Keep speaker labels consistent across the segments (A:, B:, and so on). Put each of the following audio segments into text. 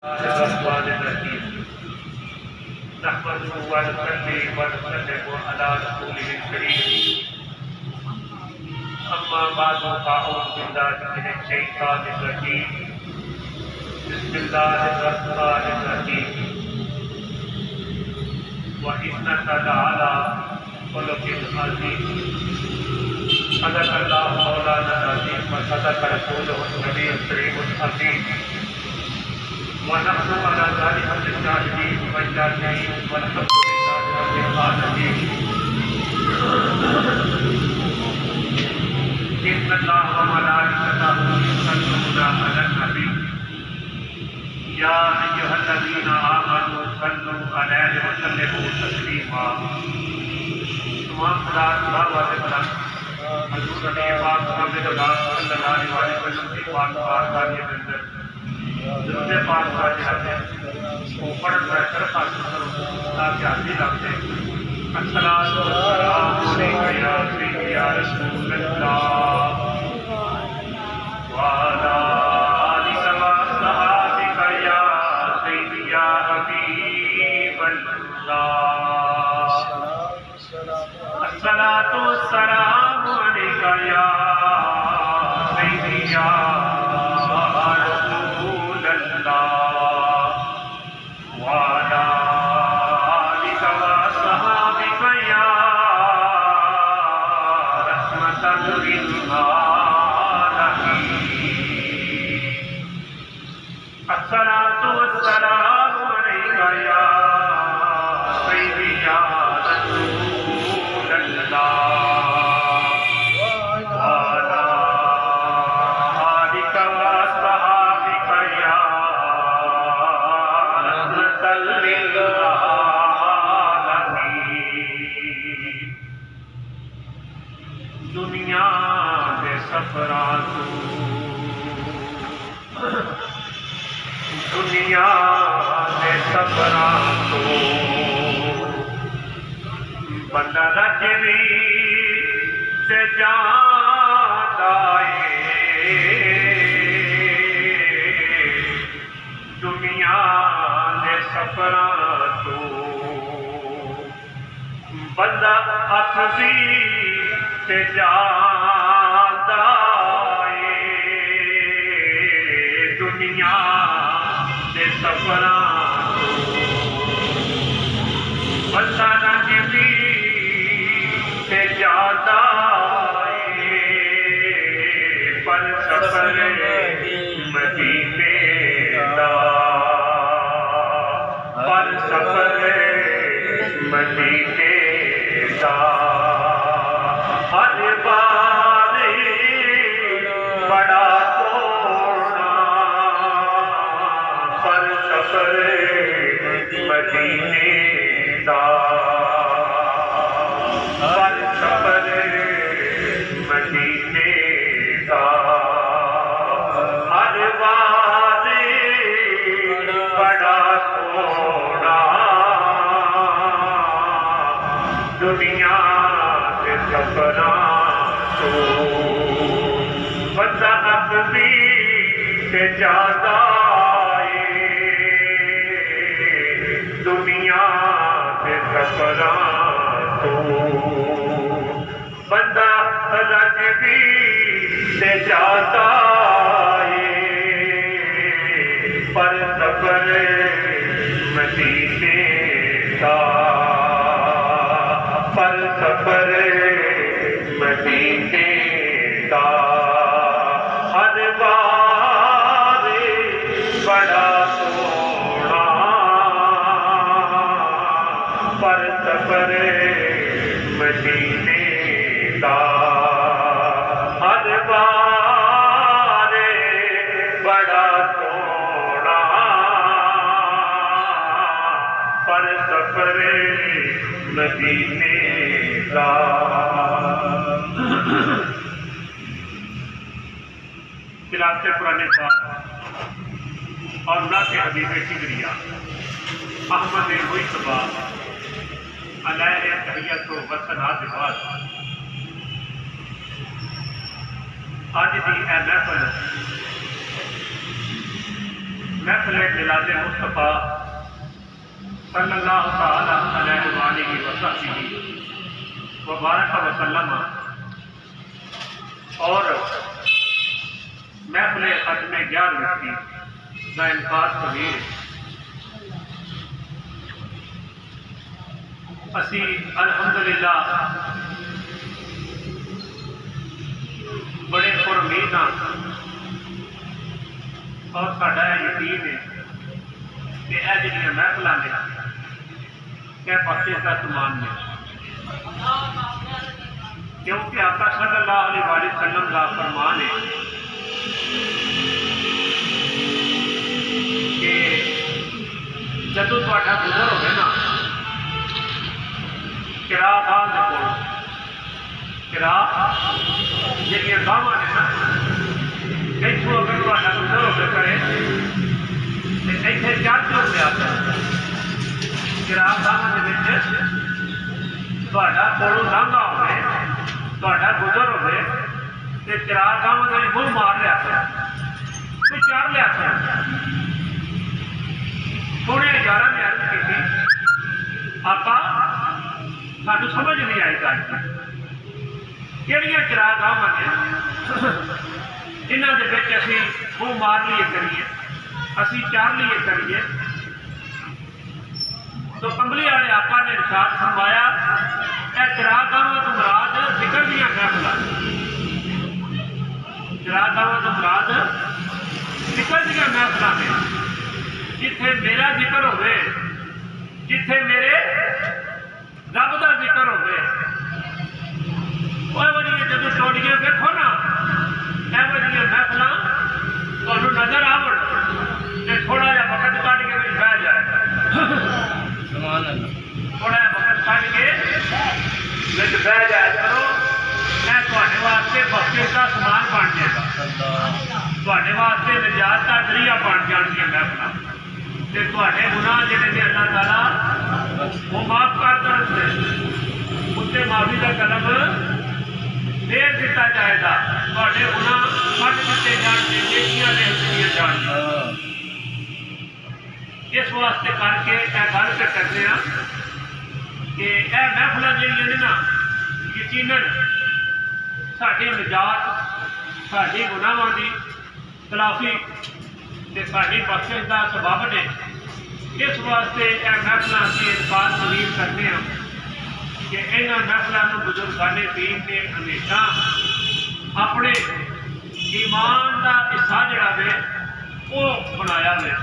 A: الرحمن الرحیم نحمده ونصلي ونسلم على رسوله الكريم اما بعد فاعوذ بالله من الشیطان الرجیم بسم اللہ الرحمن الرحیم وإنك لعلى خلق عظیم صدق اللہ مولانا العظیم وصدق رسولہ النبی الکریم الحکیم ونحن على ذلك من الشاهدين والشاكرين والحمد لله رب العالمين إن الله وملائكته يصلون على النبي يا أيها الذين آمنوا صلوا عليه وسلموا تسليما تمام صلاة اللہ وسلم حضور نبی پاک محمد صلی اللہ علیہ وسلم کی پاک آسانی میں جتنے پاس کا جاتے ہیں وہ پڑھ کر طرف حاصل کرو تاکہ آدھی لگتے ہیں السلام علیکم یا سیدی یا رسول اللہ وعلا آلک وصحابک یا سیدی یا حبیب اللہ الصلاۃ والسلام علیک یا سیدی یا الصلاة والسلام عليك يا سيدي يا رسول الله وعلى آلك وصحبك يا رحمة للعالمين دنیا دے سفراں دنیا دے سفراں تو بندہ رجوی تے جاندا اے دنیا دے سفراں تو بندہ اکھوی تے جاندا اے دنیا سفراں تو بندہ رجوی تے جاتا اے پر سفر مدینے دا پر سفر مدینے دا ہر بار بڑا مدینے دا پر سفر مدینے دا ہر بار بڑا سونا دنیا کے سفراں تو بندہ اکھوی تے جاتا دنیا کے سفراں تو بندہ رجوی تے جاتا اے پر سفر مدینے دا پر سفر مدینے دا ہر بار بڑا پر سفر مدینے دا ہر بار بڑا سونا پر سفر مدینے دا تلاوت قرآن پاک اور نعت حبیب کبریا احمد مجتبیٰ علیہ تحیت و وسنات بعد آج دی اے محفل महफिल मिलाद मुस्तफ़ा सल्लल्लाहु तआला अलैहि वसल्लम वबारक वसल्लम और महफिल खत्म 11वीं का इनकार कबीर असी अल्हम्दुलिल्लाह बड़े खुरमीद हाँ और साडा यकीन है कि यह जिहड़ियां महफिलां ने क्या बख्शिश का समान ने, क्योंकि आका सल्लल्लाहु अलैहि वसल्लम का फरमान है कि जदों तुहाडा गुजर होवे ना किरागाह दे कोल, किराह जिहड़ियां गावां ने ना इत्थों अगर तुहाडा गुजर होवे करे तो इत्थे चढ़ के लिया किरागाह दे विच तुहाडा कोलों लंघा होवे, तुहाडा गुजर होवे ते किरागाह दे मुंह मार लिया कोई चढ़ लिया थोड़े हज़ारां ने अर्ज की आका सानू समझ नहीं आई गल किहड़ियां किरागाहां ने जिन्हां दे विच असीं मुंह मार लिए करिए असीं चार लिए करिए। तो कमली वाले आका ने इरशाद फरमाया यह किरागाहां तो मुराद जिक्र दीयां महफिलां, किरागाहां तो मुराद जिक्र दीयां महफिलां ने जिथे मेरा जिक्र होवे, जिथे मेरे रब का जिक्र होवे। जो टोलियां देखो ना एवं महफिलां तुहानूं नजर आवण ते थोड़ा जिहा वक्त कढ़ के बह जाए, थोड़ा जिहा वक्त कढ़ के बह जाए करो, मैं तुहाडे वास्ते बख्शिश का समान बन जाएगा, तुहाडे वास्ते निजात का जरिया बन जाणगीआं महफिलां ते तुहाडे गुनाह जिहड़े ने अल्लाह ताला वो माफ कर देंगे, उत्ते माफी का कदम फेर दिता जाएगा, तुहाडे गुनाह कट दिते जाणगे, नेकियां लिख दित्तियां जाणगीआं। इस वास्ते करके यह गल तो करते हैं कि यह महफिलां जिहड़ियां ने ना यकीनन साडी निजात, साडी गुनाहां दी खिलाफी ते साडी बख्शिश का सबब ने। इस वास्ते यह महफिलां असीं इनकार कबीर करते हैं कि इन्हां महफिलां नूं बुजुर्गाने दीन ने हमेशा अपने ईमान का हिस्सा जिहड़ा वे वो बनाया वे।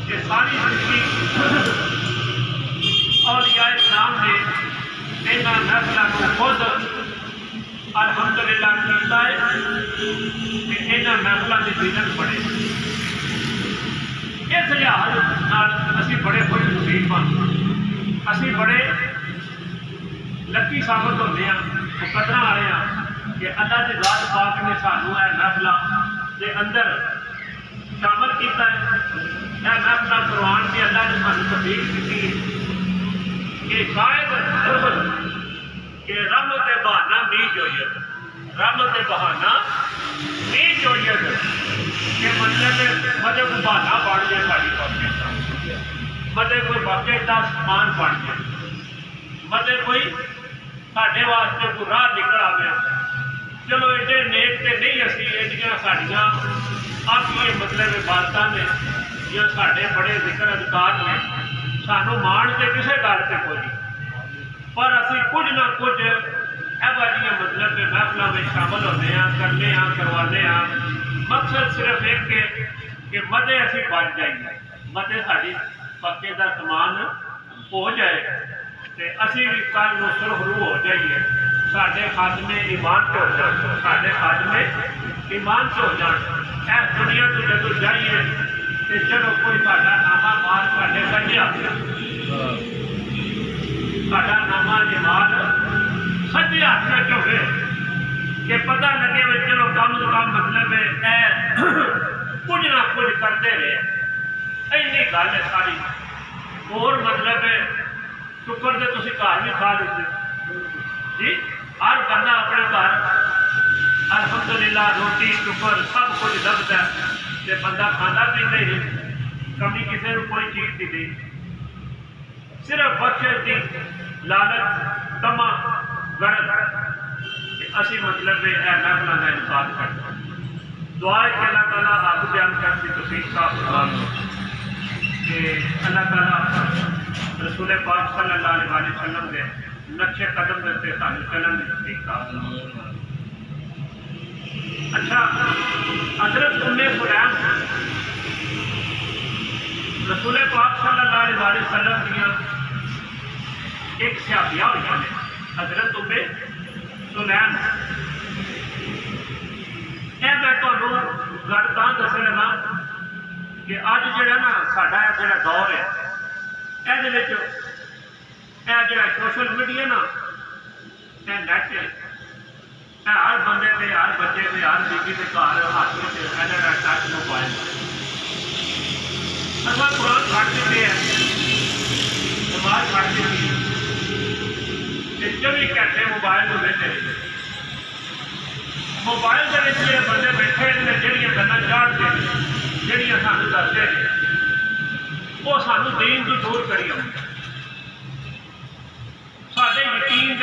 A: ये सारी जिंदगी औलिया इस्लाम ने इन्हां महफिलां नूं खुद अल्हम्दुलिल्लाह कीता है कि इन्हां महफिलां दी जिन्नत बने। इस लिहाज नाल असीं बड़े खुश नसीब हाँ, असीं बड़े लकी साबित होते हैं, मुकदरा वाले हाँ कि अल्लाह की जात पाक ने सानू यह महफिलां के अंदर शामिल किया है। यह महफिलां करवाउण की अल्लाह ने सानू तौफीक दी कि शायद कि रब ते बहाना मीह जोईयत, रब ते बहाना मीह जोईयत कि मतलब कोई बहाना बन जाए साड़ी बख्शिश का, मतलब कोई बख्शिश का समान बन जाए, मतलब कोई साढ़े वास्ते कोई राह निकल आवे। चलो एडे नेक तो नहीं असी, एडियां साड़ियां आपकी मतलब इबादतां ने या साढ़े बड़े जिक्र अधिकार ने, सानू माण तो किसी गल से कोई नहीं, पर असी कुछ ना कुछ एवं जी मतलब महफिलों में शामिल होते हैं, करने करवाने। मकसद सिर्फ एक कि मते असी बच जाइए, मते साड़ी पक्के का समान हो जाए तो असी भी कल में सुरखरू हो जाइए, साढ़े खात्मे ईमान से हो जाए, साढ़े खात्मे ईमान से हो जाए। इस दुनिया को जदों जाइए तो चलो कोई साडा नामा माल साढ़े सज्जे हाथ, साडा नामा जमाल सज्जे हाथ में होवे कि पता लगे भी चलो कम से कम मतलब कुछ ना कुछ करते रहे। इन्नी गल है सारी। और मतलब शुक्र तो तुम घर भी खा लेते जी, हर बंदा अपने घर अल्हम्दुलिल्लाह रोटी शुक्र सब कुछ लभदा है, बंदा खाना पीता ही कमी किसी को कोई चीज़ की नहीं, सिर्फ बख्शिश की लालच तमा गरज असी मतलब महफलों का इनकार कर दुआ है कि अल्लाह ताला आप बयान करती तौफीक का कि अल्लाह ताला रसूल पाक सल्लल्लाहु अलैहि वसल्लम के नक्शे कदम देते सानू चलन की तौफीक का। अच्छा, हजरत उम्मे सुलैम रसूल पाक सल्लल्लाहु अलैहि वसल्लम दियां एक सहाबिया हुई ने, हजरत उम्मे सुलैम। मैं तुहानू गल तां दस लगा कि अज जिहड़ा ना साडा जिहड़ा दौर है, इहदे विच जिहड़ा सोशल मीडिया ना, नैट है, हर बंदे के, हर बच्चे के, हर बीबी के घर हाथ में टच मोबाइल। असां कुरान छड्ड दित्ते है, नमाज छड्ड दित्ती है, 24 घंटे मोबाइल में बैठे। मोबाइल के जो बंदे बैठे ने जड़ियाँ गल्लां चाढ़ते जड़ियाँ सानू दसते वो सानू दीन तो दूर करी आउंदियां।